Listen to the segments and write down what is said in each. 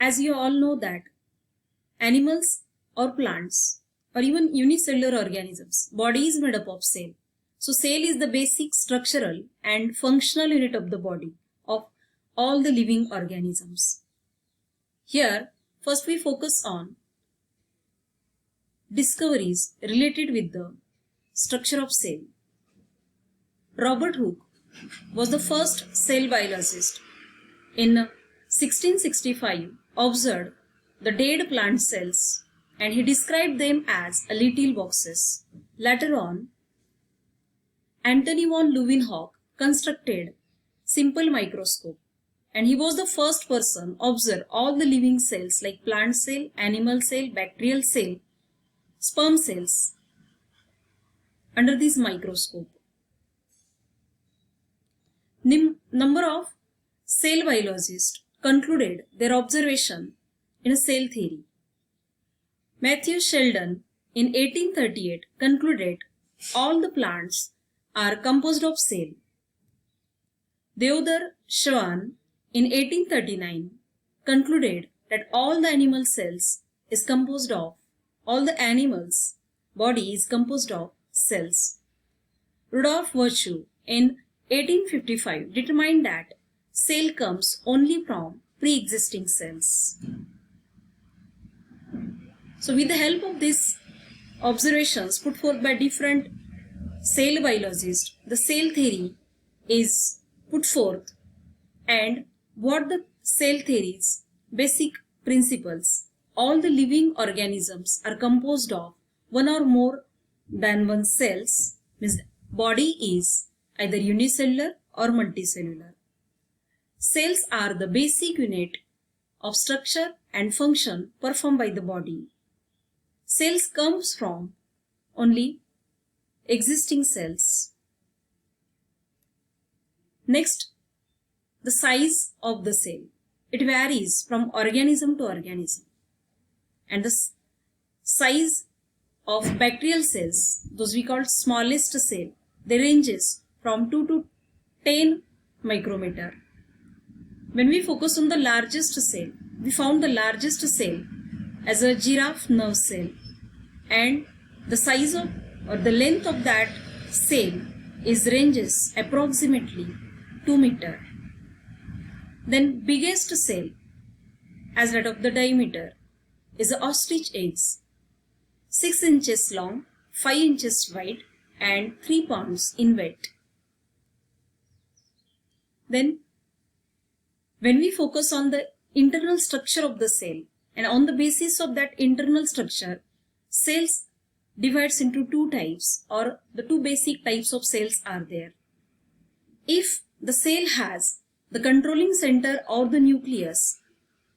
As you all know that animals or plants or even unicellular organisms, body is made up of cell. So cell is the basic structural and functional unit of the body of all the living organisms. Here, first we focus on discoveries related with the structure of cell. Robert Hooke was the first cell biologist. In 1665, observed the dead plant cells and he described them as little boxes. Later on, Antony von Leeuwenhoek constructed simple microscope and he was the first person to observe all the living cells like plant cell, animal cell, bacterial cell, sperm cells under this microscope. Number of cell biologists concluded their observation in a cell theory. Matthew Sheldon in 1838 concluded all the plants are composed of cell. Deodar Schwann in 1839 concluded that all the animal cells is composed of, all the animals' body is composed of cells. Rudolf Virchow in 1855 determined that cell comes only from pre-existing cells. So with the help of these observations put forth by different cell biologists, the cell theory is put forth, and what the cell theory's basic principles. All the living organisms are composed of one or more than one cells, means body is either unicellular or multicellular. Cells are the basic unit of structure and function performed by the body. Cells comes from only existing cells. Next, the size of the cell. It varies from organism to organism. And the size of bacterial cells, those we call smallest cell, they ranges from 2 to 10 micrometer. When we focus on the largest cell, we found the largest cell as a giraffe nerve cell, and the size of or the length of that cell is ranges approximately 2 meter. Then biggest cell as that of the diameter is an ostrich egg, 6 inches long, 5 inches wide and 3 pounds in weight. Then when we focus on the internal structure of the cell, and on the basis of that internal structure, cells divides into two types, or the two basic types of cells are there. If the cell has the controlling center or the nucleus,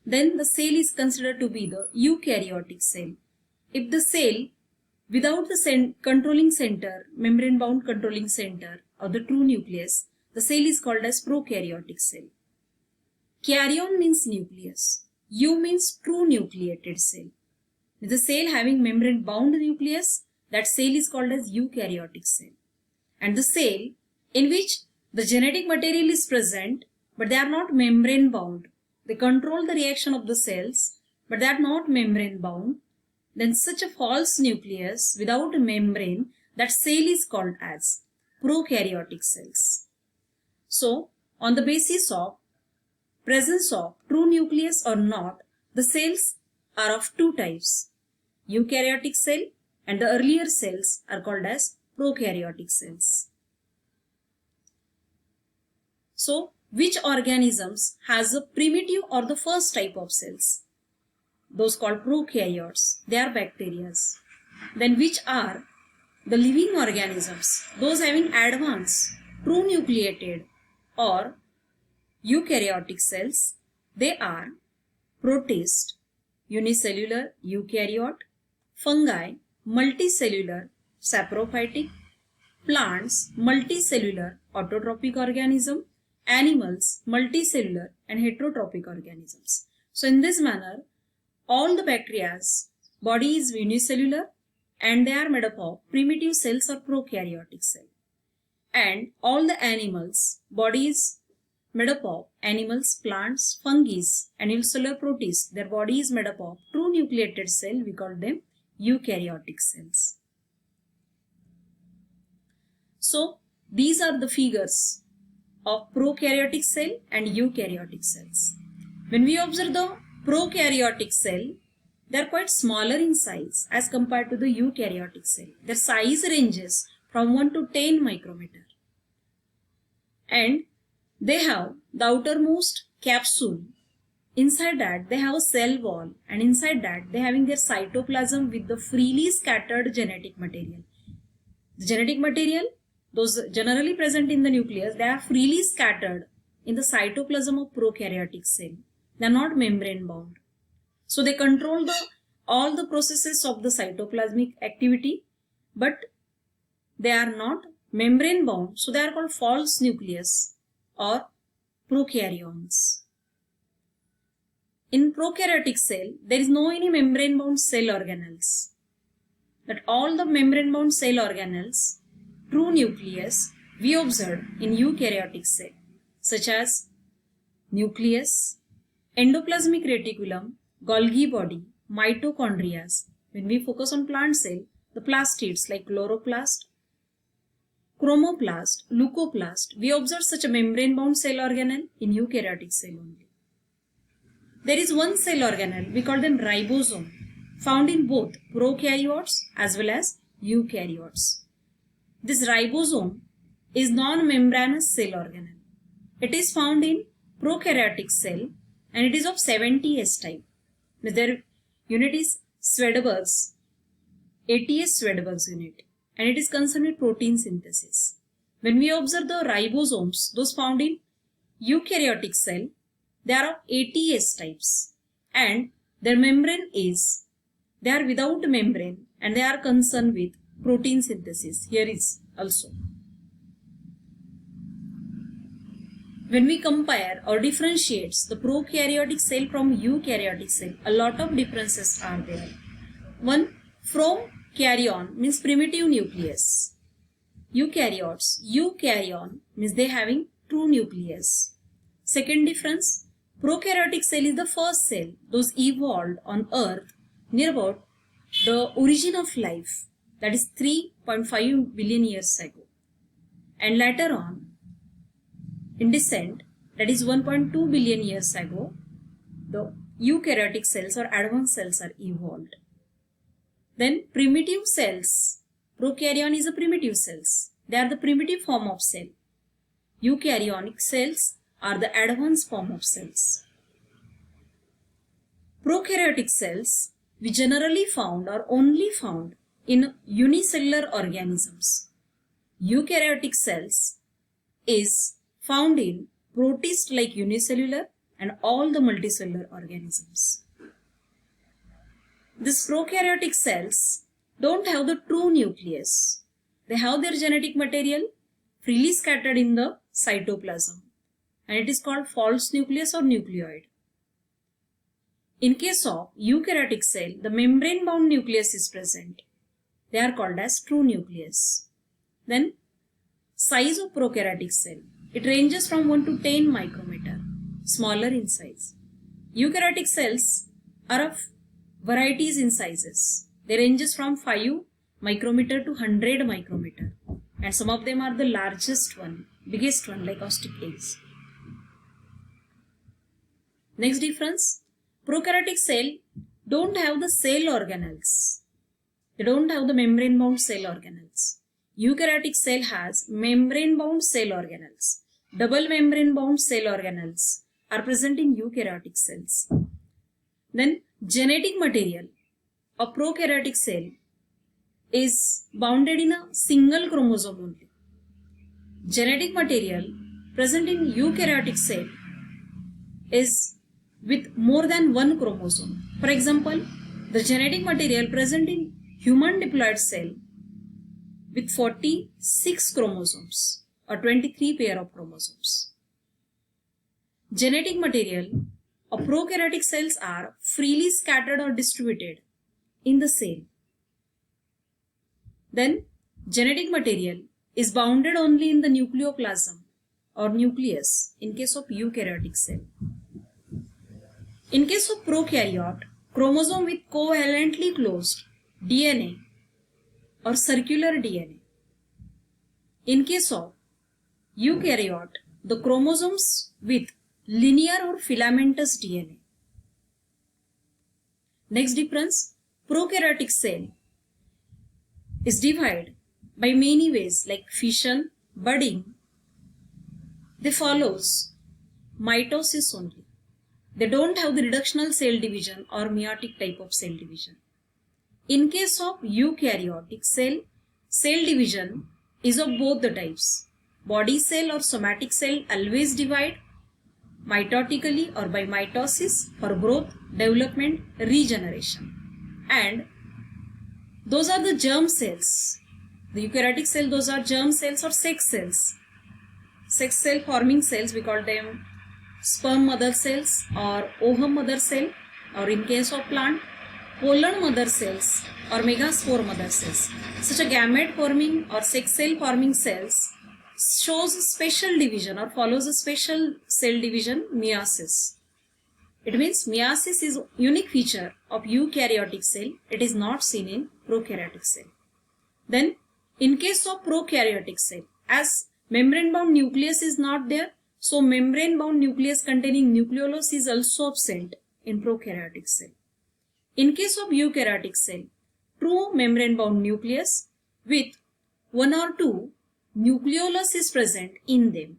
then the cell is considered to be the eukaryotic cell. If the cell without the controlling center, membrane bound controlling center or the true nucleus, the cell is called as prokaryotic cell. Karyon means nucleus. U means true nucleated cell. With the cell having membrane bound nucleus, that cell is called as eukaryotic cell. And the cell in which the genetic material is present but they are not membrane bound, they control the reaction of the cells but they are not membrane bound, then such a false nucleus without a membrane, that cell is called as prokaryotic cells. So on the basis of presence of true nucleus or not, the cells are of two types, eukaryotic cell and the earlier cells are called as prokaryotic cells. So which organisms has a primitive or the first type of cells? Those called prokaryotes, they are bacteria. Then which are the living organisms? Those having advanced true nucleated or eukaryotic cells, they are protist, unicellular eukaryote, fungi, multicellular saprophytic, plants, multicellular autotrophic organism, animals, multicellular and heterotrophic organisms. So in this manner, all the bacteria's body is unicellular and they are made up of primitive cells or prokaryotic cell. And all the animals' body is made up of animals, plants, fungi, and unicellular protists. Their body is made up of true nucleated cell. We call them eukaryotic cells. So these are the figures of prokaryotic cell and eukaryotic cells. When we observe the prokaryotic cell, they are quite smaller in size as compared to the eukaryotic cell. Their size ranges from 1 to 10 micrometer. And they have the outermost capsule. Inside that they have a cell wall, and inside that they having their cytoplasm with the freely scattered genetic material. The genetic material, those generally present in the nucleus, they are freely scattered in the cytoplasm of prokaryotic cell. They are not membrane bound. So they control all the processes of the cytoplasmic activity, but they are not membrane bound. So they are called false nucleus or prokaryons. In prokaryotic cell, there is no any membrane bound cell organelles. But all the membrane bound cell organelles, true nucleus, we observed in eukaryotic cell, such as nucleus, endoplasmic reticulum, Golgi body, mitochondria. When we focus on plant cell, the plastids like chloroplast, chromoplast, leucoplast, we observe such a membrane bound cell organelle in eukaryotic cell only. There is one cell organelle, we call them ribosome, found in both prokaryotes as well as eukaryotes. This ribosome is non-membranous cell organelle. It is found in prokaryotic cell and it is of 70S type. Their unit is Svedberg's, ATS Svedberg's unit, and it is concerned with protein synthesis. When we observe the ribosomes, those found in eukaryotic cell, they are of ATS types and their membrane is, they are without membrane and they are concerned with protein synthesis. Here is also. When we compare or differentiates the prokaryotic cell from eukaryotic cell, a lot of differences are there. One, from karyon means primitive nucleus. Eukaryon means they having true nucleus. Second difference, prokaryotic cell is the first cell, those evolved on earth near about the origin of life, that is 3.5 billion years ago. And later on, in descent, that is 1.2 billion years ago, the eukaryotic cells or advanced cells are evolved. Then primitive cells, prokaryon is a primitive cells. They are the primitive form of cell. Eukaryonic cells are the advanced form of cells. Prokaryotic cells we generally found or only found in unicellular organisms. Eukaryotic cells is found in protists like unicellular and all the multicellular organisms. These prokaryotic cells don't have the true nucleus. They have their genetic material freely scattered in the cytoplasm and it is called false nucleus or nucleoid. In case of eukaryotic cell, the membrane bound nucleus is present. They are called as true nucleus. Then size of prokaryotic cell. It ranges from 1 to 10 micrometer, smaller in size. Eukaryotic cells are of varieties in sizes. They ranges from 5 micrometer to 100 micrometer. And some of them are the largest one, biggest one like caustic eggs. Next difference, prokaryotic cell don't have the cell organelles. They don't have the membrane bound cell organelles. Eukaryotic cell has membrane bound cell organelles. Double membrane bound cell organelles are present in eukaryotic cells. Then genetic material of prokaryotic cell is bounded in a single chromosome only. Genetic material present in eukaryotic cell is with more than one chromosome. For example, the genetic material present in human diploid cell with 46 chromosomes or 23 pair of chromosomes. Genetic material of prokaryotic cells are freely scattered or distributed in the cell. Then genetic material is bounded only in the nucleoplasm or nucleus in case of eukaryotic cell. In case of prokaryote, chromosome with covalently closed DNA or circular DNA. In case of eukaryote, the chromosomes with linear or filamentous DNA. Next difference, prokaryotic cell is divided by many ways like fission, budding. They follows mitosis only. They don't have the reductional cell division or meiotic type of cell division. In case of eukaryotic cell, cell division is of both the types. Body cell or somatic cell always divide mitotically or by mitosis for growth, development, regeneration. And those are the germ cells. The eukaryotic cell, those are germ cells or sex cells. Sex cell forming cells, we call them sperm mother cells or ovum mother cell, or in case of plant, pollen mother cells or megaspore mother cells. Such a gamete forming or sex cell forming cells shows a special division or follows a special cell division, meiosis. It means meiosis is a unique feature of eukaryotic cell. It is not seen in prokaryotic cell. Then in case of prokaryotic cell, as membrane bound nucleus is not there, so membrane bound nucleus containing nucleolus is also absent in prokaryotic cell. In case of eukaryotic cell, true membrane bound nucleus with one or two nucleolus is present in them.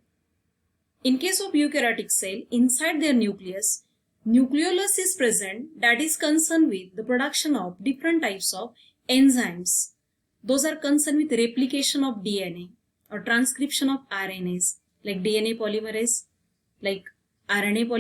In case of eukaryotic cell, inside their nucleus, nucleolus is present that is concerned with the production of different types of enzymes. Those are concerned with replication of DNA or transcription of RNAs like DNA polymerase, like RNA polymerase.